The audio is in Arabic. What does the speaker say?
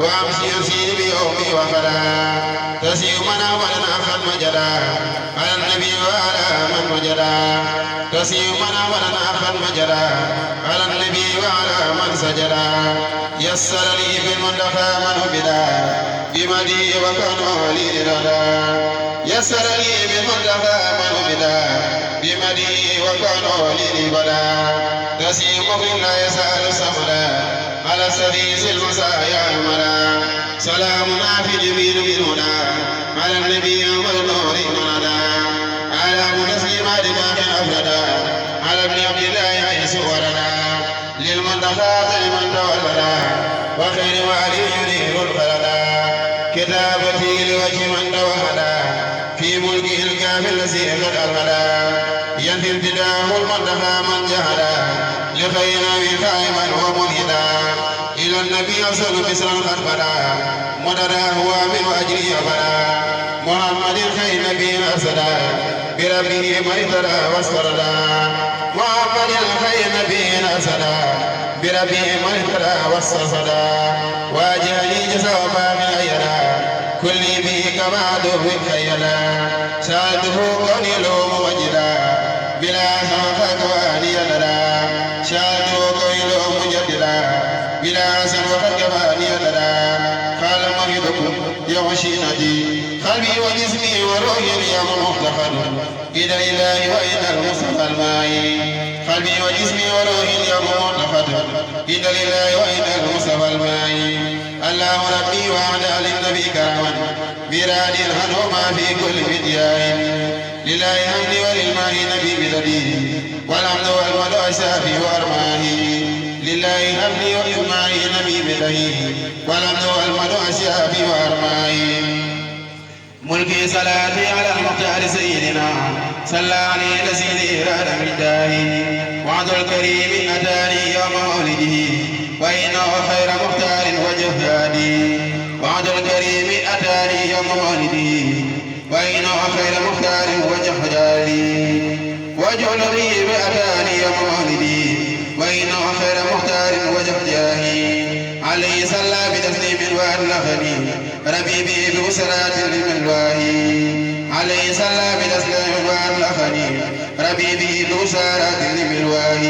وأمسي يسير بيومي وخلا تسير من أولنا فالمجلا على النبي وعلى من وجلا تسير من أولنا فالمجلا على النبي وعلى من سجلا يسر لي بالمنتقى من بدا بمدي وكانوا لي لردا يسر لي بالمنتقى من بدا بمدي وكانوا لي لبدا تسيم لا يسأل سمدا على السديس المسايا الملا سلامنا في جبين مننا على النبي والنور مننا على متسليمات من أفردا على ابن عبد الله عيسى ورنا للمنتقى لمن تولدا وخير والي يدير الخلدا كتابتي لوجه من توحدا في ملكه الكافي الذي قد أرغدا ينفي ابتداه المنتقى من جهدا لخير قائما ومنهدا إلى النبي أرسل بسرا قد بدا مددا هو من أجري أبدا محمد خير نبي أرسدا بربه مرتدا واستردا محمد خير نبي أرسدا بربه مرتدا واستردا واجهني جزاء باقي أيدا كل به كما دوب خيلا سألته كوني له موجدا بلا سوف كواني لنا شادو كويلو مجددا بلا سوف كواني لنا قال مريضكم يغشي نجي قلبي وجسمي وروحي اليوم مفتقد إلى الإله وإلى المصطفى الماء قلبي وجسمي وروحي اليوم مفتقد إلى الإله وإلى المصطفى الماء الله ربي وأعلى للنبي كرما براد عنهما في كل بدياء لله الحمد وللماء نبي بدديه والحمد والمدى أسافي وأرماه لله الحمد وللماء نبي بدديه والحمد والمدى أسافي وأرماه ملكي صلاتي على المختار سيدنا صلى عليه الذي إراد من داره وعد الكريم أتاني يوم مولده وإنه خير مختار وجهادي وعد الكريم أتاني يوم مولده وإنه خير مختار وجهادي وجه الغيب أتاني يوم مولده وإنه خير مختار وجهادي عليه صلى بتسليم وأرلخني ربي به بأسرات لملواه عليه صلى بتسليم وأرلخني ربي به بأسرات لملواه